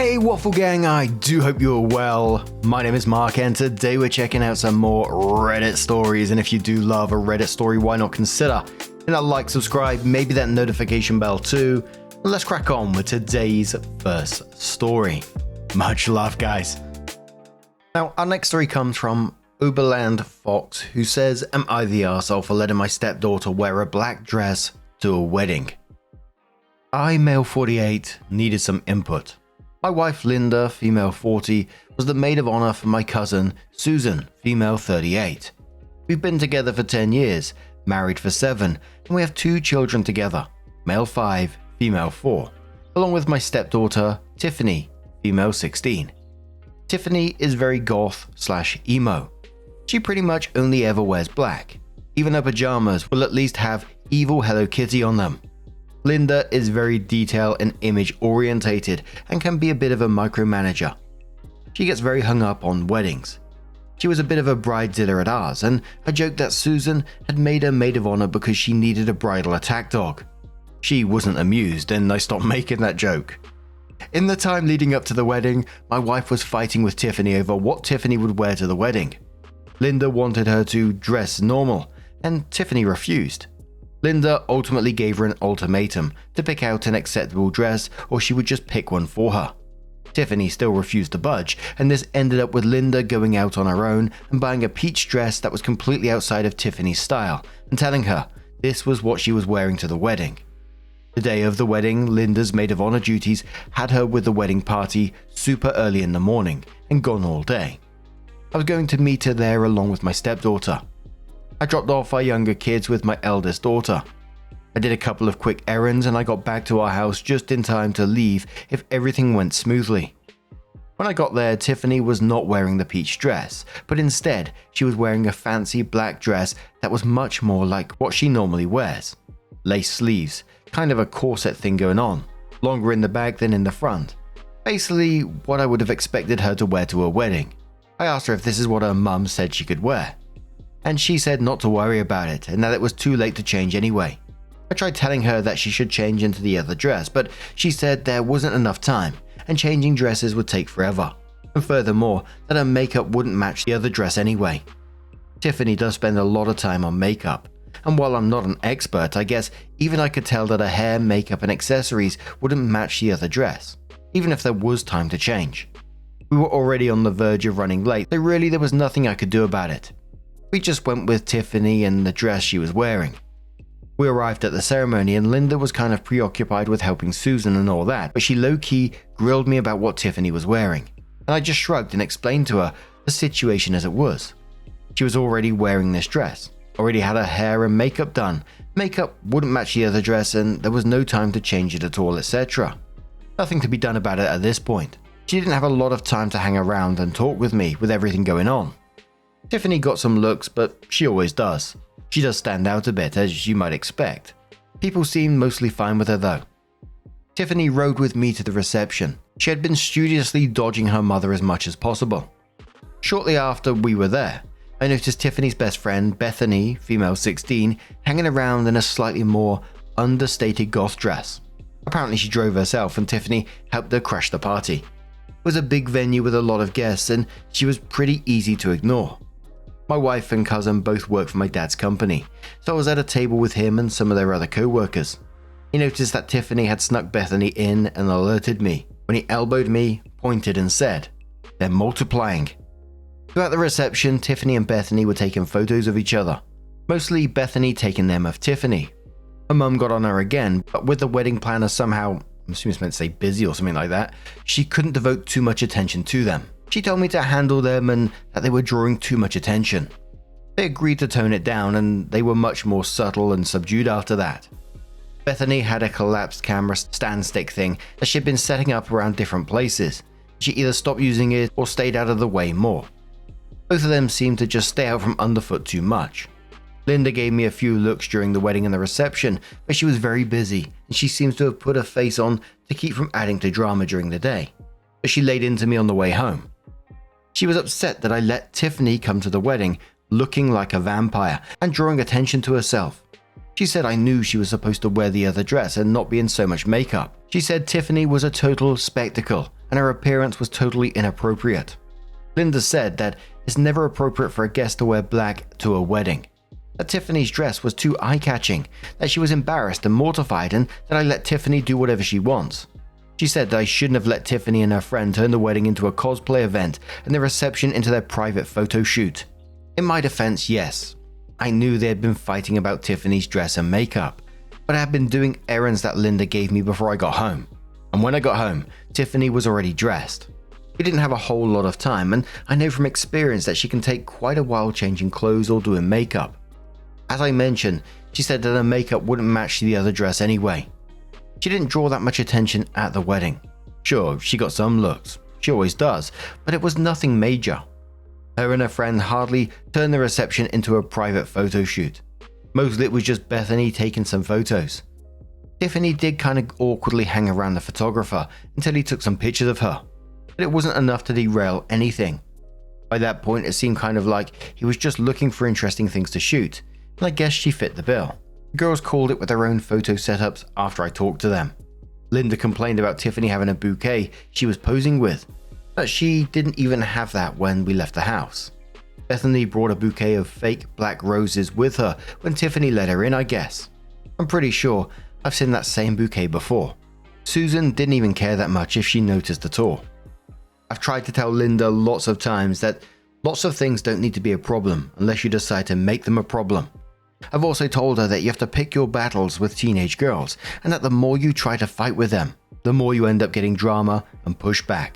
Hey Waffle Gang, I do hope you're well. My name is Mark and today we're checking out some more Reddit stories, and if you do love a Reddit story, why not consider hitting that like, subscribe, maybe that notification bell too. Let's crack on with today's first story. Much love, guys. Now, our next story comes from Oberland Fox, who says, "Am I the arsehole for letting my stepdaughter wear a black dress to a wedding? I, male 48, needed some input. My wife Linda, female 40, was the maid of honor for my cousin Susan, female 38. We've been together for 10 years, married for 7, and we have 2 children together, male 5, female 4, along with my stepdaughter Tiffany, female 16. Tiffany is very goth/emo. She pretty much only ever wears black. Even her pajamas will at least have evil Hello Kitty on them. Linda is very detail and image orientated and can be a bit of a micromanager. She gets very hung up on weddings. She was a bit of a bridezilla at ours, and I joked that Susan had made her maid of honor because she needed a bridal attack dog. She wasn't amused and I stopped making that joke. In the time leading up to the wedding, my wife was fighting with Tiffany over what Tiffany would wear to the wedding. Linda wanted her to dress normal, and Tiffany refused. Linda ultimately gave her an ultimatum to pick out an acceptable dress or she would just pick one for her. Tiffany still refused to budge, and this ended up with Linda going out on her own and buying a peach dress that was completely outside of Tiffany's style and telling her this was what she was wearing to the wedding. The day of the wedding, Linda's maid of honor duties had her with the wedding party super early in the morning and gone all day. I was going to meet her there along with my stepdaughter. I dropped off our younger kids with my eldest daughter. I did a couple of quick errands and I got back to our house just in time to leave if everything went smoothly. When I got there, Tiffany was not wearing the peach dress, but instead she was wearing a fancy black dress that was much more like what she normally wears. Lace sleeves, kind of a corset thing going on, longer in the back than in the front. Basically what I would have expected her to wear to a wedding. I asked her if this is what her mum said she could wear, and she said not to worry about it and that it was too late to change anyway. I tried telling her that she should change into the other dress, but she said there wasn't enough time and changing dresses would take forever, and furthermore that her makeup wouldn't match the other dress anyway. Tiffany does spend a lot of time on makeup, and while I'm not an expert, I guess even I could tell that her hair, makeup and accessories wouldn't match the other dress, even if there was time to change. We were already on the verge of running late, so really there was nothing I could do about it. We just went with Tiffany and the dress she was wearing. We arrived at the ceremony and Linda was kind of preoccupied with helping Susan and all that, but she low-key grilled me about what Tiffany was wearing, and I just shrugged and explained to her the situation as it was. She was already wearing this dress, already had her hair and makeup done. Makeup wouldn't match the other dress and there was no time to change it at all, etc. Nothing to be done about it at this point. She didn't have a lot of time to hang around and talk with me with everything going on. Tiffany got some looks, but she always does. She does stand out a bit, as you might expect. People seemed mostly fine with her though. Tiffany rode with me to the reception. She had been studiously dodging her mother as much as possible. Shortly after we were there, I noticed Tiffany's best friend, Bethany, female 16, hanging around in a slightly more understated goth dress. Apparently she drove herself and Tiffany helped her crash the party. It was a big venue with a lot of guests and she was pretty easy to ignore. My wife and cousin both work for my dad's company, so I was at a table with him and some of their other co-workers. He noticed that Tiffany had snuck Bethany in and alerted me when he elbowed me, pointed and said, "They're multiplying." Throughout the reception, Tiffany and Bethany were taking photos of each other, mostly Bethany taking them of Tiffany. Her mum got on her again, but with the wedding planner somehow, I'm assuming it's meant to say busy or something like that, she couldn't devote too much attention to them. She told me to handle them and that they were drawing too much attention. They agreed to tone it down and they were much more subtle and subdued after that. Bethany had a collapsed camera stand stick thing that she'd been setting up around different places. She either stopped using it or stayed out of the way more. Both of them seemed to just stay out from underfoot too much. Linda gave me a few looks during the wedding and the reception, but she was very busy and she seems to have put her face on to keep from adding to drama during the day. But she laid into me on the way home. She was upset that I let Tiffany come to the wedding looking like a vampire and drawing attention to herself. She said I knew she was supposed to wear the other dress and not be in so much makeup. She said Tiffany was a total spectacle and her appearance was totally inappropriate. Linda said that it's never appropriate for a guest to wear black to a wedding, that Tiffany's dress was too eye-catching, that she was embarrassed and mortified, and that I let Tiffany do whatever she wants. She said that I shouldn't have let Tiffany and her friend turn the wedding into a cosplay event and the reception into their private photo shoot. In my defense, yes, I knew they had been fighting about Tiffany's dress and makeup, but I had been doing errands that Linda gave me before I got home. And when I got home, Tiffany was already dressed. We didn't have a whole lot of time, and I know from experience that she can take quite a while changing clothes or doing makeup. As I mentioned, she said that her makeup wouldn't match the other dress anyway. She didn't draw that much attention at the wedding. Sure, she got some looks, she always does, but it was nothing major. Her and her friend hardly turned the reception into a private photo shoot. Mostly it was just Bethany taking some photos. Tiffany did kind of awkwardly hang around the photographer until he took some pictures of her, but it wasn't enough to derail anything. By that point it seemed kind of like he was just looking for interesting things to shoot, and I guess she fit the bill. The girls called it with their own photo setups after I talked to them. Linda complained about Tiffany having a bouquet she was posing with, but she didn't even have that when we left the house. Bethany brought a bouquet of fake black roses with her when Tiffany let her in, I guess. I'm pretty sure I've seen that same bouquet before. Susan didn't even care that much if she noticed at all. I've tried to tell Linda lots of times that lots of things don't need to be a problem unless you decide to make them a problem. I've also told her that you have to pick your battles with teenage girls, and that the more you try to fight with them, the more you end up getting drama and pushback.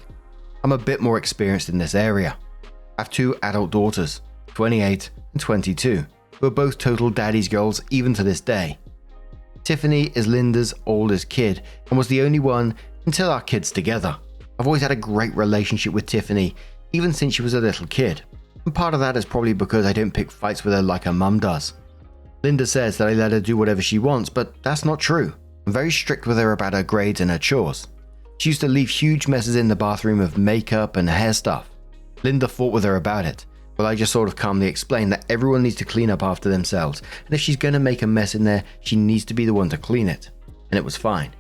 I'm a bit more experienced in this area. I have 2 adult daughters, 28 and 22, who are both total daddy's girls even to this day. Tiffany is Linda's oldest kid and was the only one until our kids together. I've always had a great relationship with Tiffany, even since she was a little kid, and part of that is probably because I don't pick fights with her like her mum does. Linda says that I let her do whatever she wants, but that's not true. I'm very strict with her about her grades and her chores. She used to leave huge messes in the bathroom of makeup and hair stuff. Linda fought with her about it, but I just sort of calmly explained that everyone needs to clean up after themselves, and if she's going to make a mess in there, she needs to be the one to clean it. And it was fine.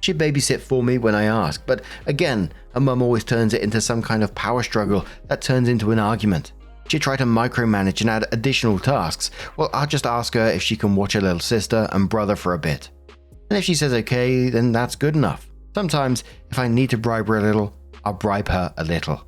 She'd babysit for me when I asked, but again, her mum always turns it into some kind of power struggle that turns into an argument. She'd try to micromanage and add additional tasks. Well, I'll just ask her if she can watch her little sister and brother for a bit. And if she says okay, then that's good enough. Sometimes, if I need to bribe her a little, I'll bribe her a little.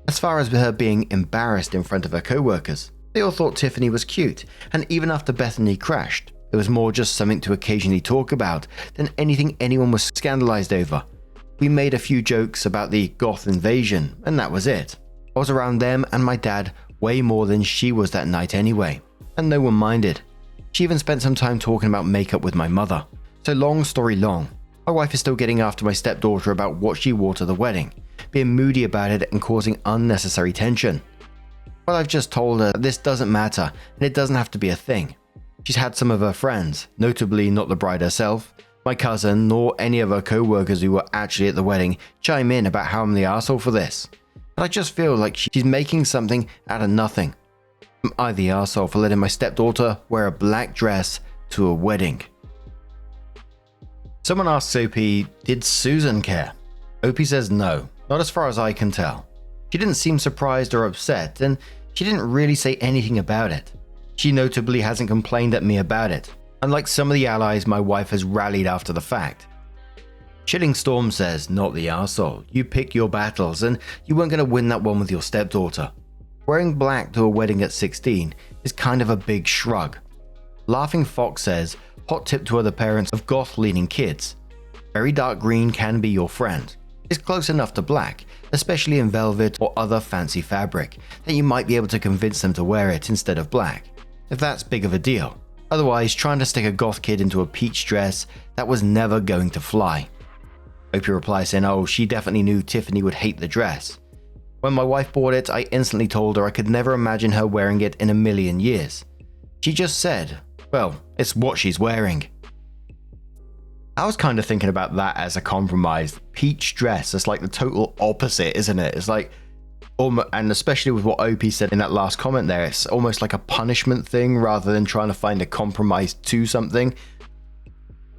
As far as her being embarrassed in front of her co-workers, they all thought Tiffany was cute, and even after Bethany crashed, it was more just something to occasionally talk about than anything anyone was scandalized over. We made a few jokes about the Goth invasion, and that was it. I was around them and my dad way more than she was that night anyway, and no one minded. She even spent some time talking about makeup with my mother. So long story long, my wife is still getting after my stepdaughter about what she wore to the wedding, being moody about it and causing unnecessary tension. Well, I've just told her that this doesn't matter and it doesn't have to be a thing. She's had some of her friends, notably not the bride herself, my cousin, nor any of her co-workers who were actually at the wedding, chime in about how I'm the arsehole for this. But I just feel like she's making something out of nothing. Am I the arsehole for letting my stepdaughter wear a black dress to a wedding? Someone asks OP, did Susan care? OP says no, not as far as I can tell. She didn't seem surprised or upset, and she didn't really say anything about it. She notably hasn't complained at me about it, unlike some of the allies my wife has rallied after the fact. Chilling Storm says, not the arsehole. You pick your battles, and you weren't going to win that one with your stepdaughter. Wearing black to a wedding at 16 is kind of a big shrug. Laughing Fox says, hot tip to other parents of goth-leaning kids. Very dark green can be your friend. It's close enough to black, especially in velvet or other fancy fabric, that you might be able to convince them to wear it instead of black, if that's big of a deal. Otherwise, trying to stick a goth kid into a peach dress, that was never going to fly. Opie replies saying, oh, she definitely knew Tiffany would hate the dress. When my wife bought it, I instantly told her I could never imagine her wearing it in a million years. She just said, well, it's what she's wearing. I was kind of thinking about that as a compromise. Peach dress is like the total opposite, isn't it? It's like, and especially with what OP said in that last comment there, it's almost like a punishment thing rather than trying to find a compromise to something.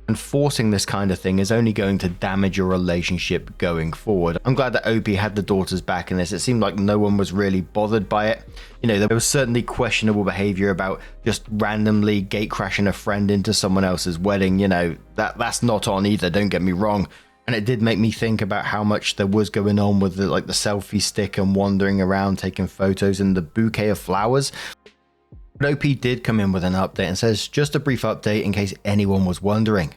And forcing this kind of thing is only going to damage your relationship going forward. I'm glad that Opie had the daughters back in this. It seemed like no one was really bothered by it. You know, there was certainly questionable behavior about just randomly gate crashing a friend into someone else's wedding. You know, that's not on either, don't get me wrong. And it did make me think about how much there was going on with the selfie stick and wandering around taking photos and the bouquet of flowers. But OP did come in with an update and says, just a brief update in case anyone was wondering.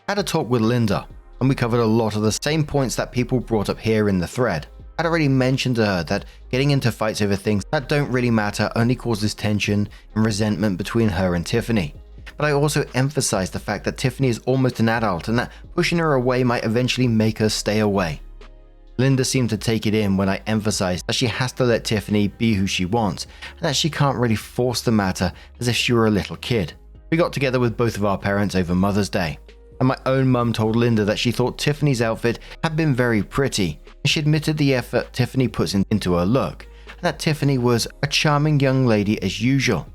I had a talk with Linda, and we covered a lot of the same points that people brought up here in the thread. I'd already mentioned to her that getting into fights over things that don't really matter only causes tension and resentment between her and Tiffany. But I also emphasized the fact that Tiffany is almost an adult and that pushing her away might eventually make her stay away. Linda seemed to take it in when I emphasized that she has to let Tiffany be who she wants and that she can't really force the matter as if she were a little kid. We got together with both of our parents over Mother's Day, and my own mum told Linda that she thought Tiffany's outfit had been very pretty, and she admitted the effort Tiffany puts into her look, and that Tiffany was a charming young lady as usual.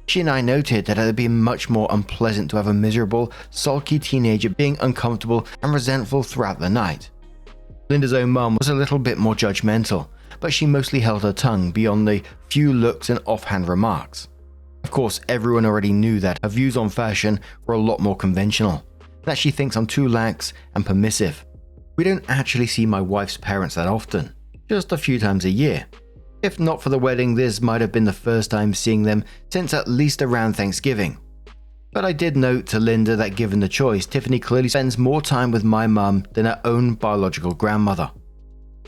She and I noted that it had been much more unpleasant to have a miserable, sulky teenager being uncomfortable and resentful throughout the night. Linda's own mum was a little bit more judgmental, but she mostly held her tongue beyond the few looks and offhand remarks. Of course, everyone already knew that her views on fashion were a lot more conventional, and that she thinks I'm too lax and permissive. We don't actually see my wife's parents that often, just a few times a year. If not for the wedding, this might have been the first time seeing them since at least around Thanksgiving. But I did note to Linda that given the choice, Tiffany clearly spends more time with my mum than her own biological grandmother.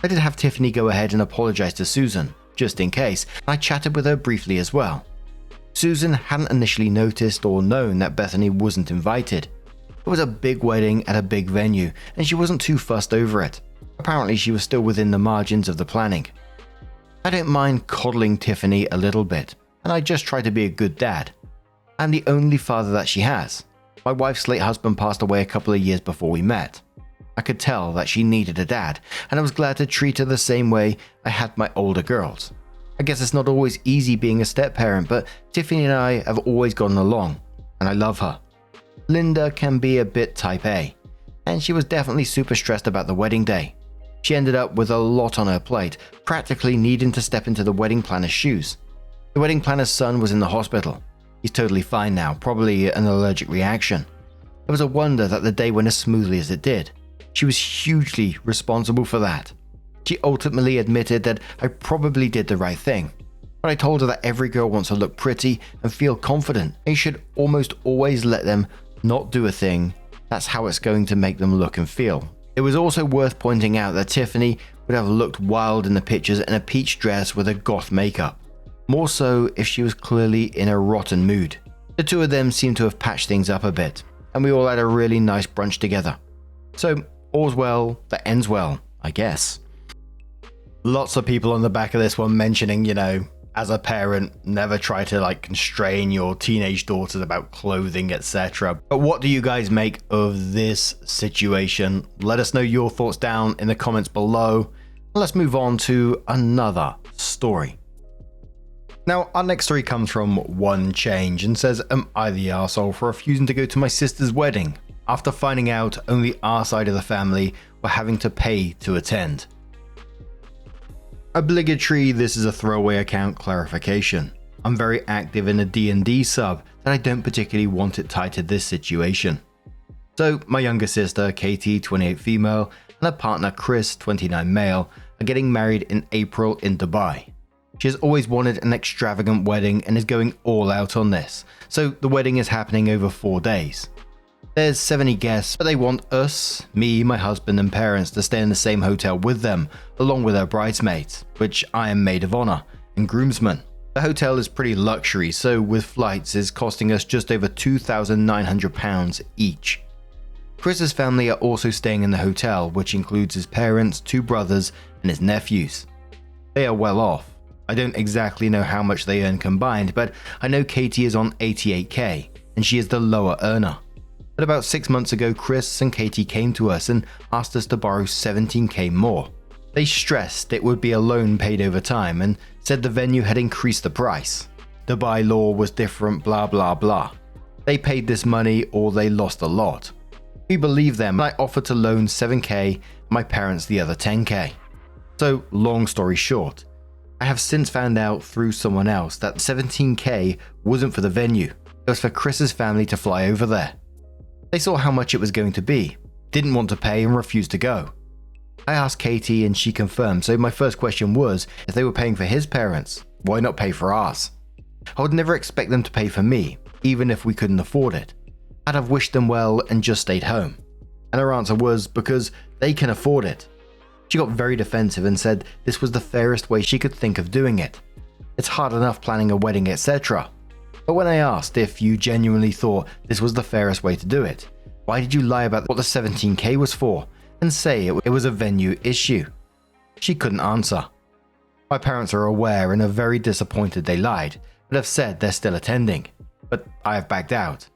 I did have Tiffany go ahead and apologize to Susan, just in case, and I chatted with her briefly as well. Susan hadn't initially noticed or known that Bethany wasn't invited. It was a big wedding at a big venue, and she wasn't too fussed over it. Apparently she was still within the margins of the planning. I don't mind coddling Tiffany a little bit, and I just try to be a good dad. I'm the only father that she has. My wife's late husband passed away a couple of years before we met. I could tell that she needed a dad, and I was glad to treat her the same way I had my older girls. I guess it's not always easy being a step-parent, but Tiffany and I have always gotten along, and I love her. Linda can be a bit type A, and she was definitely super stressed about the wedding day. She ended up with a lot on her plate, practically needing to step into the wedding planner's shoes. The wedding planner's son was in the hospital. He's totally fine now, probably an allergic reaction. It was a wonder that the day went as smoothly as it did. She was hugely responsible for that. She ultimately admitted that I probably did the right thing. But I told her that every girl wants to look pretty and feel confident, and you should almost always let them not do a thing. That's how it's going to make them look and feel. It was also worth pointing out that Tiffany would have looked wild in the pictures in a peach dress with a goth makeup. More so if she was clearly in a rotten mood. The two of them seemed to have patched things up a bit, and we all had a really nice brunch together. So, all's well that ends well, I guess. Lots of people on the back of this one mentioning, you know, as a parent, never try to constrain your teenage daughters about clothing, etc. But what do you guys make of this situation? Let us know your thoughts down in the comments below. Let's move on to another story. Now, our next story comes from One Change and says, am I the arsehole for refusing to go to my sister's wedding after finding out only our side of the family were having to pay to attend? Obligatory, this is a throwaway account clarification. I'm very active in a D&D sub that I don't particularly want it tied to this situation. So, my younger sister, Katie, 28 female, and her partner, Chris, 29 male, are getting married in April in Dubai. She has always wanted an extravagant wedding and is going all out on this, so the wedding is happening over 4 days. There's 70 guests, but they want us, me, my husband and parents to stay in the same hotel with them, along with her bridesmaids, which I am maid of honor, and groomsmen. The hotel is pretty luxury, so with flights is costing us just over £2,900 each. Chris's family are also staying in the hotel, which includes his parents, 2 brothers, and his nephews. They are well off. I don't exactly know how much they earn combined, but I know Katie is on 88k, and she is the lower earner. But about 6 months ago, Chris and Katie came to us and asked us to borrow 17k more. They stressed it would be a loan paid over time and said the venue had increased the price. Dubai law was different, blah blah blah. They paid this money or they lost a lot. We believed them and I offered to loan 7k, my parents the other 10k. So long story short, I have since found out through someone else that 17k wasn't for the venue, it was for Chris's family to fly over there. They saw how much it was going to be, didn't want to pay and refused to go. I asked Katie and she confirmed, so my first question was, if they were paying for his parents, why not pay for ours? I would never expect them to pay for me, even if we couldn't afford it. I'd have wished them well and just stayed home. And her answer was, because they can afford it. She got very defensive and said this was the fairest way she could think of doing it. It's hard enough planning a wedding, etc. But when I asked if you genuinely thought this was the fairest way to do it, why did you lie about what the 17k was for and say it was a venue issue? She couldn't answer. My parents are aware and are very disappointed they lied, but have said they're still attending. But I have backed out.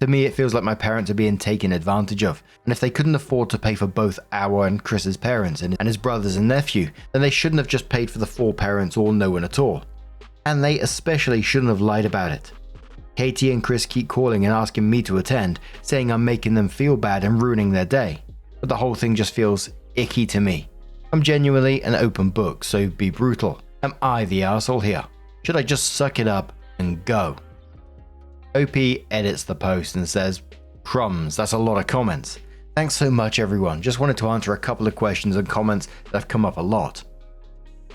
To me, it feels like my parents are being taken advantage of, and if they couldn't afford to pay for both our and Chris's parents and his brothers and nephew, then they shouldn't have just paid for the 4 parents or no one at all. And they especially shouldn't have lied about it. Katie and Chris keep calling and asking me to attend, saying I'm making them feel bad and ruining their day. But the whole thing just feels icky to me. I'm genuinely an open book, so be brutal. Am I the arsehole here? Should I just suck it up and go? OP edits the post and says, crumbs, that's a lot of comments. Thanks so much everyone, just wanted to answer a couple of questions and comments that have come up a lot.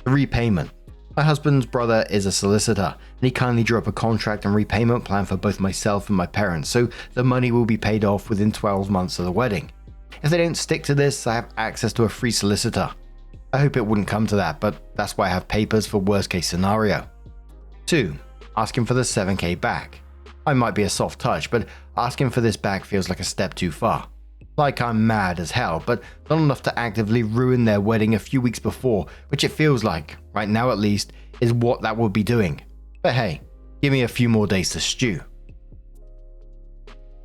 The repayment. My husband's brother is a solicitor, and he kindly drew up a contract and repayment plan for both myself and my parents, so the money will be paid off within 12 months of the wedding. If they don't stick to this, I have access to a free solicitor. I hope it wouldn't come to that, but that's why I have papers for worst case scenario. 2. Asking for the 7k back. I might be a soft touch, but asking for this back feels like a step too far. Like I'm mad as hell, but not enough to actively ruin their wedding a few weeks before, which it feels like, right now at least, is what that would be doing. But hey, give me a few more days to stew.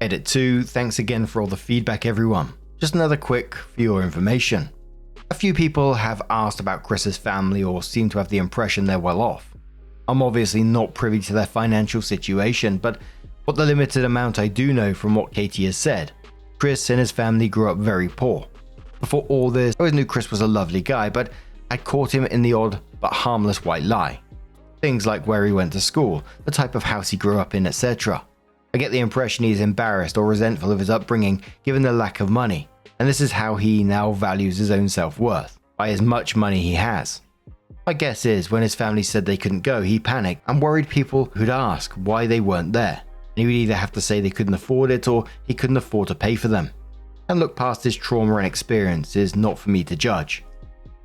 Edit 2, thanks again for all the feedback everyone. Just another quick for your information. A few people have asked about Chris's family or seem to have the impression they're well off. I'm obviously not privy to their financial situation, but what the limited amount I do know from what Katie has said, Chris and his family grew up very poor. Before all this, I always knew Chris was a lovely guy, but I caught him in the odd but harmless white lie. Things like where he went to school, the type of house he grew up in, etc. I get the impression he is embarrassed or resentful of his upbringing given the lack of money, and this is how he now values his own self-worth, by as much money he has. My guess is when his family said they couldn't go, he panicked and worried people who'd ask why they weren't there. And he would either have to say they couldn't afford it or he couldn't afford to pay for them. And look past his trauma and experience is not for me to judge.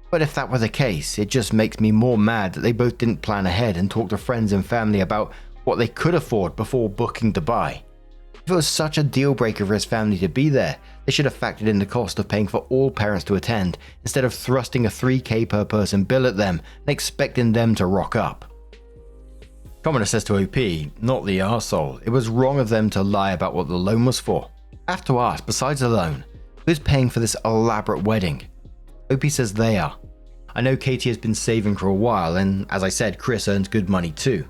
But if that were the case, it just makes me more mad that they both didn't plan ahead and talk to friends and family about what they could afford before booking to buy. If it was such a deal breaker for his family to be there, they should have factored in the cost of paying for all parents to attend instead of thrusting a 3k per person bill at them and expecting them to rock up. Commenter says to OP, not the arsehole, it was wrong of them to lie about what the loan was for. I have to ask, besides the loan, who's paying for this elaborate wedding? OP says they are. I know Katie has been saving for a while and as I said, Chris earns good money too.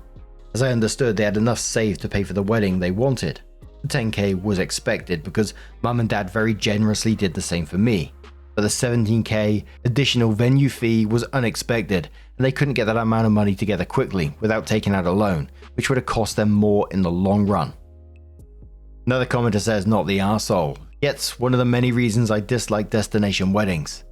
As I understood, they had enough saved to pay for the wedding they wanted. The 10k was expected because mum and dad very generously did the same for me. But the 17k additional venue fee was unexpected and they couldn't get that amount of money together quickly without taking out a loan, which would have cost them more in the long run. Another commenter says not the arsehole. Yet one of the many reasons I dislike destination weddings.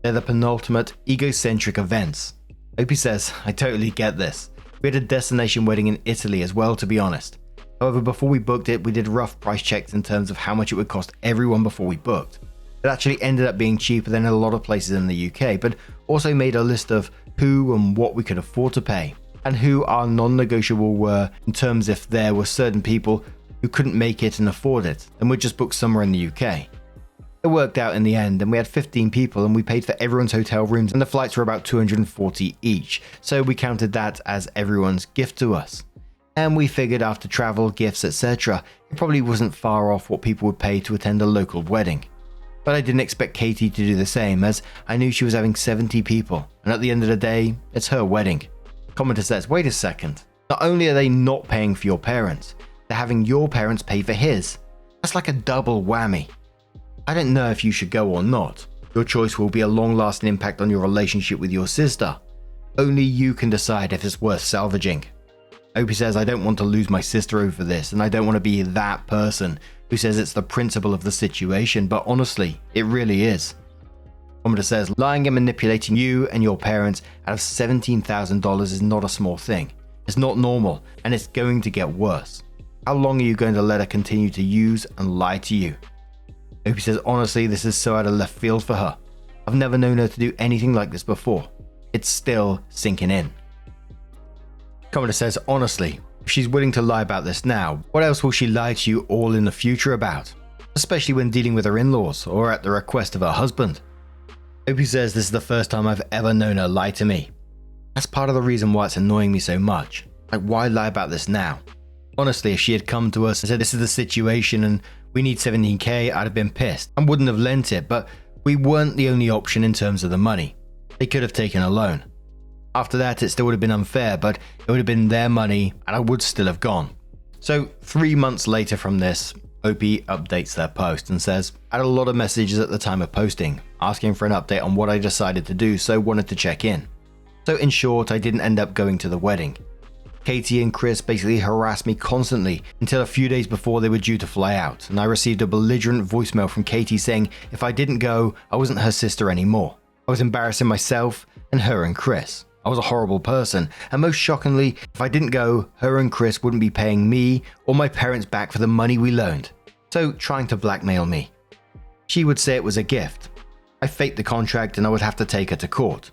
They're the penultimate egocentric events. OP says, I totally get this. We had a destination wedding in Italy as well, to be honest. However, before we booked it, we did rough price checks in terms of how much it would cost everyone before we booked. It actually ended up being cheaper than a lot of places in the UK, but also made a list of who and what we could afford to pay, and who our non-negotiable were in terms if there were certain people who couldn't make it and afford it, then we'd just book somewhere in the UK. It worked out in the end, and we had 15 people and we paid for everyone's hotel rooms and the flights were about 240 each, so we counted that as everyone's gift to us. And we figured after travel, gifts, etc., it probably wasn't far off what people would pay to attend a local wedding. But I didn't expect Katie to do the same, as I knew she was having 70 people, and at the end of the day, it's her wedding. Commenter says, wait a second, not only are they not paying for your parents, they're having your parents pay for his. That's like a double whammy. I don't know if you should go or not. Your choice will be a long-lasting impact on your relationship with your sister. Only you can decide if it's worth salvaging. Opie says, I don't want to lose my sister over this, and I don't want to be that person who says it's the principle of the situation, but honestly, it really is. Commenter says, lying and manipulating you and your parents out of $17,000 is not a small thing. It's not normal, and it's going to get worse. How long are you going to let her continue to use and lie to you? Opie says, honestly, this is so out of left field for her. I've never known her to do anything like this before. It's still sinking in. Commenter says, honestly, if she's willing to lie about this now, what else will she lie to you all in the future about? Especially when dealing with her in-laws or at the request of her husband. Opie says, this is the first time I've ever known her lie to me. That's part of the reason why it's annoying me so much. Like, why lie about this now? Honestly, if she had come to us and said this is the situation and we need $17,000, I'd have been pissed and wouldn't have lent it, but we weren't the only option in terms of the money. They could have taken a loan. After that, it still would have been unfair, but it would have been their money and I would still have gone. So 3 months later from this, Opie updates their post and says, I had a lot of messages at the time of posting, asking for an update on what I decided to do, so wanted to check in. So in short, I didn't end up going to the wedding. Katie and Chris basically harassed me constantly until a few days before they were due to fly out, and I received a belligerent voicemail from Katie saying if I didn't go, I wasn't her sister anymore. I was embarrassing myself and her and Chris. I was a horrible person, and most shockingly, if I didn't go, her and Chris wouldn't be paying me or my parents back for the money we loaned. So trying to blackmail me. She would say it was a gift. I faked the contract and I would have to take her to court.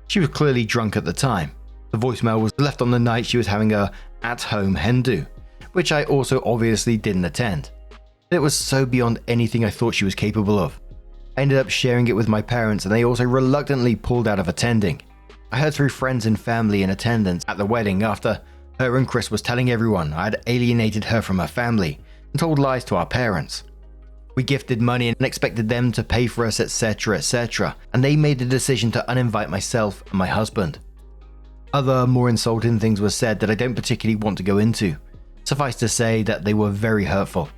She was clearly drunk at the time. The voicemail was left on the night she was having a at-home hen do, which I also obviously didn't attend. It was so beyond anything I thought she was capable of. I ended up sharing it with my parents and they also reluctantly pulled out of attending. I heard through friends and family in attendance at the wedding after her and Chris was telling everyone I had alienated her from her family and told lies to our parents. We gifted money and expected them to pay for us, etc., etc., and they made the decision to uninvite myself and my husband. Other, more insulting things were said that I don't particularly want to go into. Suffice to say that they were very hurtful.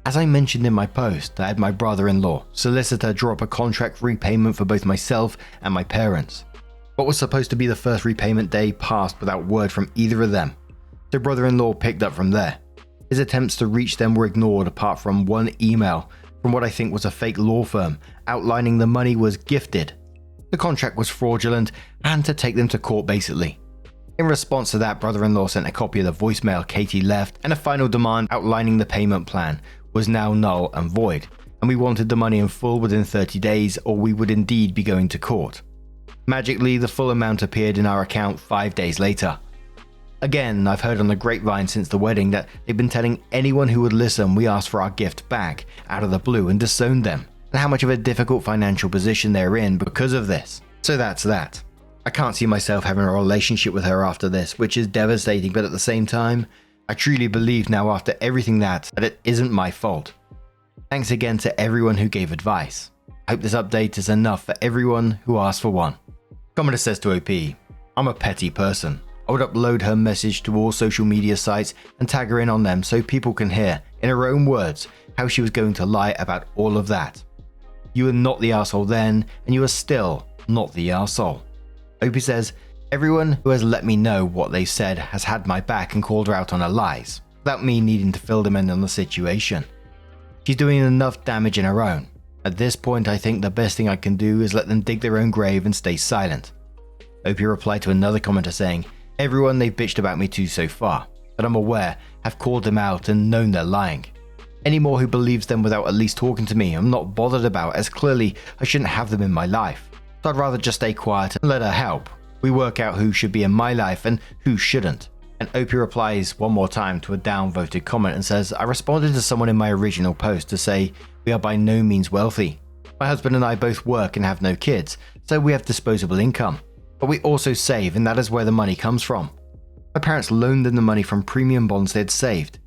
As I mentioned in my post, I had my brother-in-law, solicitor, draw up a contract repayment for both myself and my parents. What was supposed to be the first repayment day passed without word from either of them. So brother-in-law picked up from there. His attempts to reach them were ignored apart from one email from what I think was a fake law firm outlining the money was gifted. The contract was fraudulent and to take them to court basically. In response to that, brother-in-law sent a copy of the voicemail Katie left and a final demand outlining the payment plan was now null and void, and we wanted the money in full within 30 days or we would indeed be going to court. Magically, the full amount appeared in our account 5 days later. Again, I've heard on the grapevine since the wedding that they've been telling anyone who would listen we asked for our gift back out of the blue and disowned them, and how much of a difficult financial position they're in because of this. So that's that. I can't see myself having a relationship with her after this, which is devastating, but at the same time, I truly believe now after everything that it isn't my fault. Thanks again to everyone who gave advice. I hope this update is enough for everyone who asked for one. Commenter says to OP, I'm a petty person. I would upload her message to all social media sites and tag her in on them so people can hear, in her own words, how she was going to lie about all of that. You were not the arsehole then, and you are still not the arsehole. Opie says, everyone who has let me know what they said has had my back and called her out on her lies, without me needing to fill them in on the situation. She's doing enough damage in her own. At this point, I think the best thing I can do is let them dig their own grave and stay silent. Opie replied to another commenter saying, everyone they've bitched about me to so far, but I'm aware, have called them out and known they're lying. Any more who believes them without at least talking to me I'm not bothered about, as clearly I shouldn't have them in my life. So I'd rather just stay quiet and let her help. We work out who should be in my life and who shouldn't. And Opie replies one more time to a downvoted comment and says, I responded to someone in my original post to say, we are by no means wealthy. My husband and I both work and have no kids, so we have disposable income. But we also save, and that is where the money comes from. My parents loaned them the money from premium bonds they had saved.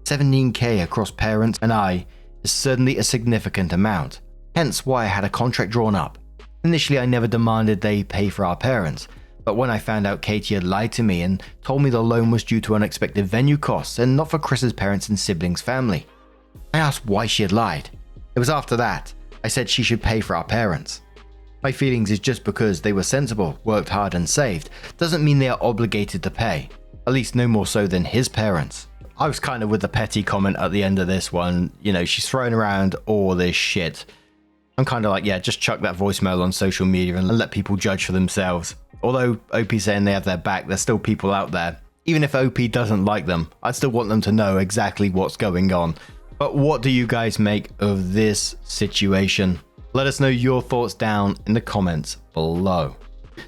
$17,000 across parents and I is certainly a significant amount, hence why I had a contract drawn up. Initially I never demanded they pay for our parents, but when I found out Katie had lied to me and told me the loan was due to unexpected venue costs and not for Chris's parents and siblings' family, I asked why she had lied. It was after that I said she should pay for our parents. My feelings is just because they were sensible, worked hard and saved, doesn't mean they are obligated to pay. At least no more so than his parents. I was kind of with the petty comment at the end of this one. You know, she's throwing around all this shit. I'm kind of like, yeah, just chuck that voicemail on social media and let people judge for themselves. Although OP saying they have their back, there's still people out there. Even if OP doesn't like them, I'd still want them to know exactly what's going on. But what do you guys make of this situation? Let us know your thoughts down in the comments below.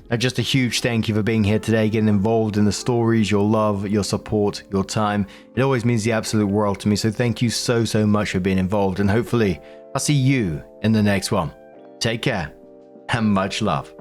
Now, just a huge thank you for being here today, getting involved in the stories, your love, your support, your time. It always means the absolute world to me, so thank you so much for being involved, and hopefully I'll see you in the next one. Take care and much love.